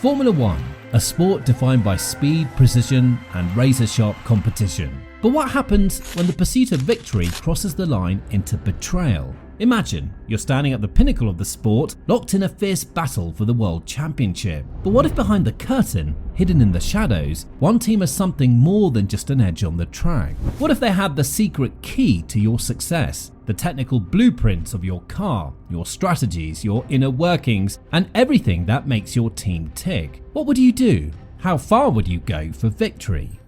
Formula One, a sport defined by speed, precision, and razor-sharp competition. But what happens when the pursuit of victory crosses the line into betrayal? Imagine you're standing at the pinnacle of the sport, locked in a fierce battle for the World Championship. But what if behind the curtain, hidden in the shadows, one team has something more than just an edge on the track? What if they had the secret key to your success? The technical blueprints of your car, your strategies, your inner workings, and everything that makes your team tick. What would you do? How far would you go for victory?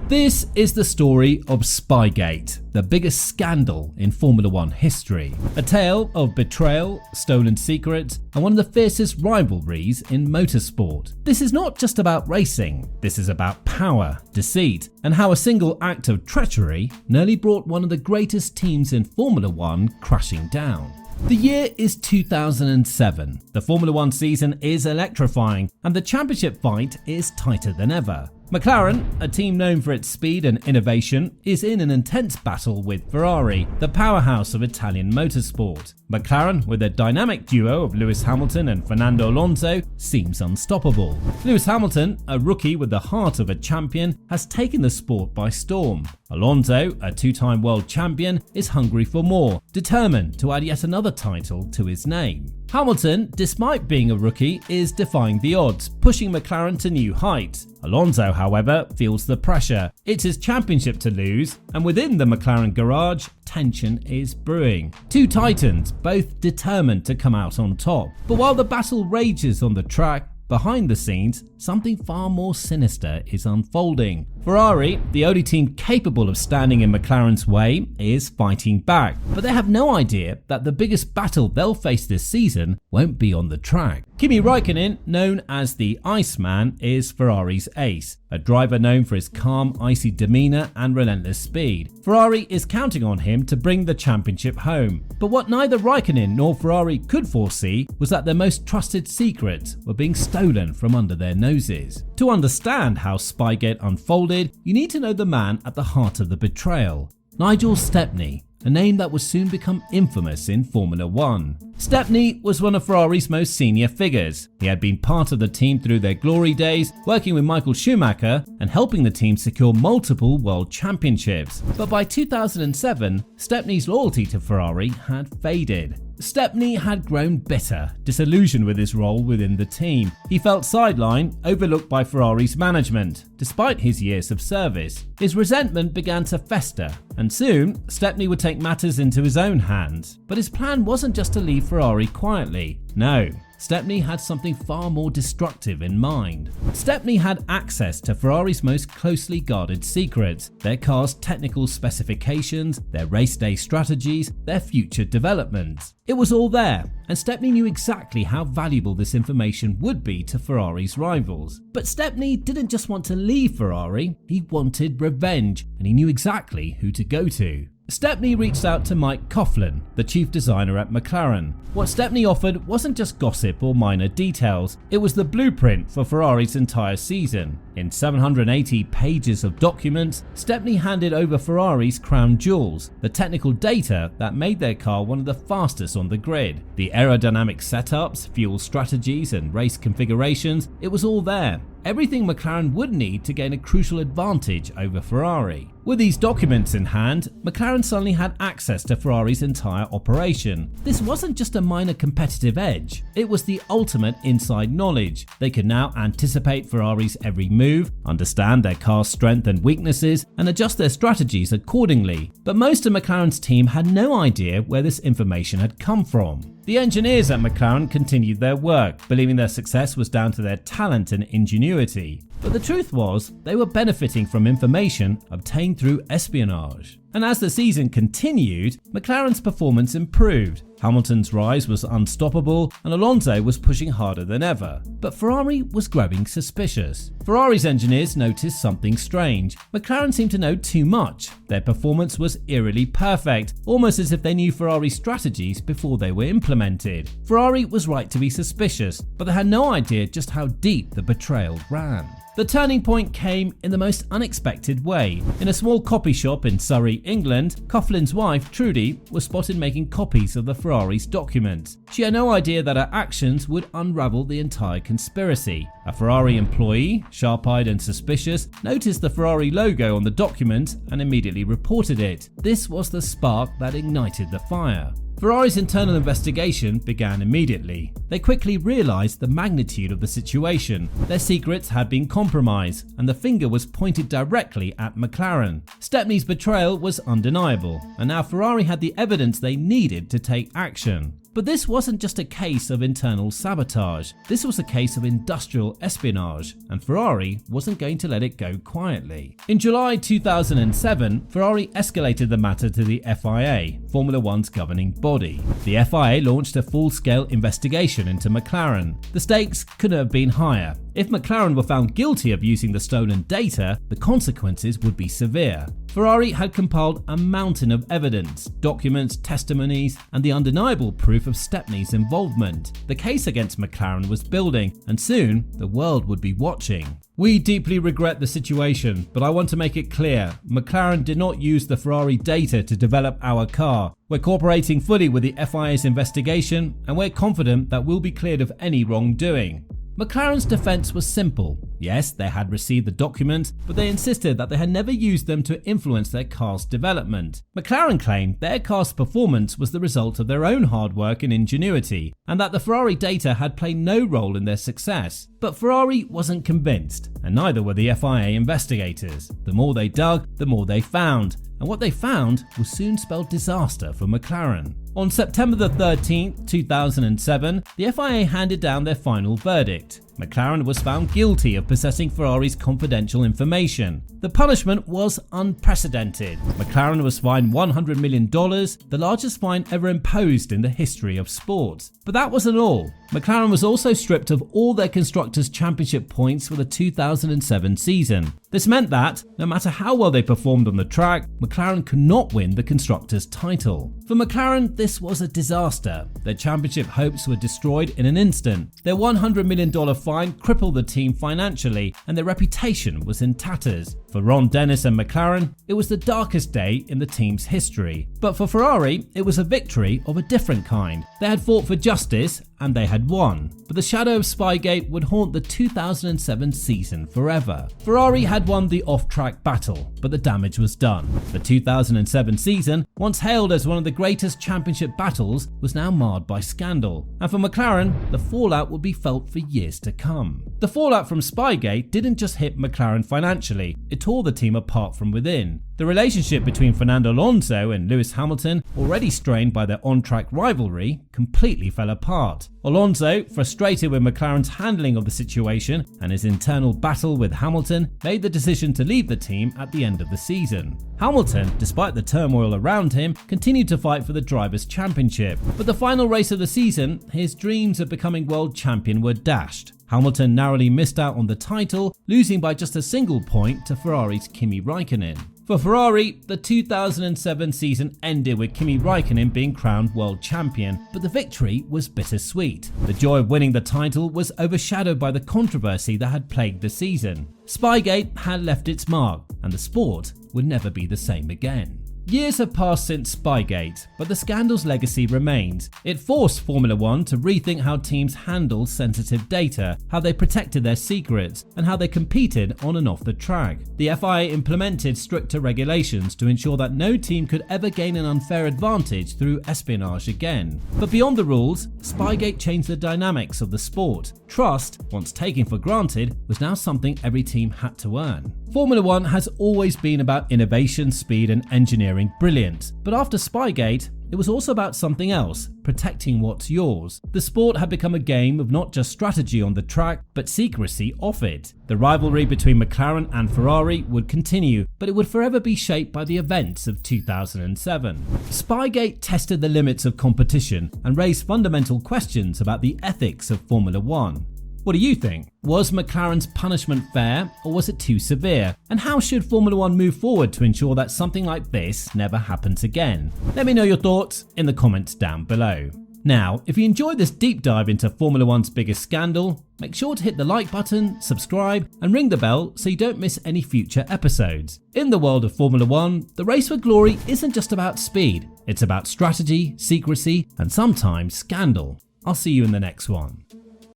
This is the story of Spygate, the biggest scandal in Formula One history. A tale of betrayal, stolen secrets, and one of the fiercest rivalries in motorsport. This is not just about racing, this is about power, deceit, and how a single act of treachery nearly brought one of the greatest teams in Formula One crashing down. The year is 2007. The Formula One season is electrifying, and the championship fight is tighter than ever. McLaren, a team known for its speed and innovation, is in an intense battle with Ferrari, the powerhouse of Italian motorsport. McLaren, with a dynamic duo of Lewis Hamilton and Fernando Alonso, seems unstoppable. Lewis Hamilton, a rookie with the heart of a champion, has taken the sport by storm. Alonso, a two-time world champion, is hungry for more, determined to add yet another title to his name. Hamilton, despite being a rookie, is defying the odds, pushing McLaren to new heights. Alonso, however, feels the pressure. It's his championship to lose, and within the McLaren garage, tension is brewing. Two titans, both determined to come out on top. But while the battle rages on the track, behind the scenes, something far more sinister is unfolding. Ferrari, the only team capable of standing in McLaren's way, is fighting back, but they have no idea that the biggest battle they'll face this season won't be on the track. Kimi Räikkönen, known as the Iceman, is Ferrari's ace, a driver known for his calm, icy demeanor and relentless speed. Ferrari is counting on him to bring the championship home. But what neither Räikkönen nor Ferrari could foresee was that their most trusted secrets were being stolen from under their noses. To understand how Spygate unfolded, you need to know the man at the heart of the betrayal. Nigel Stepney, a name that would soon become infamous in Formula One. Stepney was one of Ferrari's most senior figures. He had been part of the team through their glory days, working with Michael Schumacher and helping the team secure multiple world championships. But by 2007, Stepney's loyalty to Ferrari had faded. Stepney had grown bitter, disillusioned with his role within the team. He felt sidelined, overlooked by Ferrari's management, despite his years of service. His resentment began to fester, and soon, Stepney would take matters into his own hands. But his plan wasn't just to leave Ferrari quietly. No. Stepney had something far more destructive in mind. Stepney had access to Ferrari's most closely guarded secrets, their car's technical specifications, their race day strategies, their future developments. It was all there, and Stepney knew exactly how valuable this information would be to Ferrari's rivals. But Stepney didn't just want to leave Ferrari, he wanted revenge, and he knew exactly who to go to. Stepney reached out to Mike Coughlin, the chief designer at McLaren. What Stepney offered wasn't just gossip or minor details, it was the blueprint for Ferrari's entire season. In 780 pages of documents, Stepney handed over Ferrari's crown jewels, the technical data that made their car one of the fastest on the grid. The aerodynamic setups, fuel strategies, and race configurations, it was all there. Everything McLaren would need to gain a crucial advantage over Ferrari. With these documents in hand, McLaren suddenly had access to Ferrari's entire operation. This wasn't just a minor competitive edge, it was the ultimate inside knowledge. They could now anticipate Ferrari's every move, understand their car's strength and weaknesses, and adjust their strategies accordingly. But most of McLaren's team had no idea where this information had come from. The engineers at McLaren continued their work, believing their success was down to their talent and ingenuity. But the truth was, they were benefiting from information obtained through espionage. And as the season continued, McLaren's performance improved. Hamilton's rise was unstoppable, and Alonso was pushing harder than ever. But Ferrari was growing suspicious. Ferrari's engineers noticed something strange. McLaren seemed to know too much. Their performance was eerily perfect, almost as if they knew Ferrari's strategies before they were implemented. Ferrari was right to be suspicious, but they had no idea just how deep the betrayal ran. The turning point came in the most unexpected way. In a small copy shop in Surrey, England, Coughlin's wife, Trudy, was spotted making copies of the Ferrari's documents. She had no idea that her actions would unravel the entire conspiracy. A Ferrari employee, sharp-eyed and suspicious, noticed the Ferrari logo on the document and immediately reported it. This was the spark that ignited the fire. Ferrari's internal investigation began immediately. They quickly realized the magnitude of the situation. Their secrets had been compromised, and the finger was pointed directly at McLaren. Stepney's betrayal was undeniable, and now Ferrari had the evidence they needed to take action. But this wasn't just a case of internal sabotage. This was a case of industrial espionage, and Ferrari wasn't going to let it go quietly. In July 2007, Ferrari escalated the matter to the FIA, Formula One's governing body. The FIA launched a full-scale investigation into McLaren. The stakes couldn't have been higher. If McLaren were found guilty of using the stolen data, the consequences would be severe. Ferrari had compiled a mountain of evidence, documents, testimonies, and the undeniable proof of Stepney's involvement. The case against McLaren was building, and soon the world would be watching. We deeply regret the situation, but I want to make it clear, McLaren did not use the Ferrari data to develop our car. We're cooperating fully with the FIA's investigation, and we're confident that we'll be cleared of any wrongdoing. McLaren's defense was simple. Yes, they had received the documents, but they insisted that they had never used them to influence their car's development. McLaren claimed their car's performance was the result of their own hard work and ingenuity, and that the Ferrari data had played no role in their success. But Ferrari wasn't convinced, and neither were the FIA investigators. The more they dug, the more they found, and what they found will soon spell disaster for McLaren. On September 13, 2007, the FIA handed down their final verdict. McLaren was found guilty of possessing Ferrari's confidential information. The punishment was unprecedented. McLaren was fined $100 million, the largest fine ever imposed in the history of sport. But that wasn't all. McLaren was also stripped of all their Constructors' Championship points for the 2007 season. This meant that, no matter how well they performed on the track, McLaren could not win the Constructors' title. For McLaren, this was a disaster. Their championship hopes were destroyed in an instant. Their $100 million fine crippled the team financially, and their reputation was in tatters. For Ron Dennis and McLaren, it was the darkest day in the team's history. But for Ferrari, it was a victory of a different kind. They had fought for justice, and they had won. But the shadow of Spygate would haunt the 2007 season forever. Ferrari had won the off-track battle, but the damage was done. The 2007 season, once hailed as one of the greatest championship battles, was now marred by scandal. And for McLaren, the fallout would be felt for years to come. The fallout from Spygate didn't just hit McLaren financially, it tore the team apart from within. The relationship between Fernando Alonso and Lewis Hamilton, already strained by their on-track rivalry, completely fell apart. Alonso, frustrated with McLaren's handling of the situation and his internal battle with Hamilton, made the decision to leave the team at the end of the season. Hamilton, despite the turmoil around him, continued to fight for the Drivers' Championship. But the final race of the season, his dreams of becoming world champion were dashed. Hamilton narrowly missed out on the title, losing by just a single point to Ferrari's Kimi Raikkonen. For Ferrari, the 2007 season ended with Kimi Raikkonen being crowned world champion, but the victory was bittersweet. The joy of winning the title was overshadowed by the controversy that had plagued the season. Spygate had left its mark, and the sport would never be the same again. Years have passed since Spygate, but the scandal's legacy remains. It forced Formula One to rethink how teams handled sensitive data, how they protected their secrets, and how they competed on and off the track. The FIA implemented stricter regulations to ensure that no team could ever gain an unfair advantage through espionage again. But beyond the rules, Spygate changed the dynamics of the sport. Trust, once taken for granted, was now something every team had to earn. Formula One has always been about innovation, speed, and engineering brilliance. But after Spygate, it was also about something else, protecting what's yours. The sport had become a game of not just strategy on the track, but secrecy off it. The rivalry between McLaren and Ferrari would continue, but it would forever be shaped by the events of 2007. Spygate tested the limits of competition and raised fundamental questions about the ethics of Formula One. What do you think? Was McLaren's punishment fair, or was it too severe? And how should Formula One move forward to ensure that something like this never happens again? Let me know your thoughts in the comments down below. Now, if you enjoyed this deep dive into Formula One's biggest scandal, make sure to hit the like button, subscribe, and ring the bell so you don't miss any future episodes. In the world of Formula One, the race for glory isn't just about speed, it's about strategy, secrecy, and sometimes scandal. I'll see you in the next one.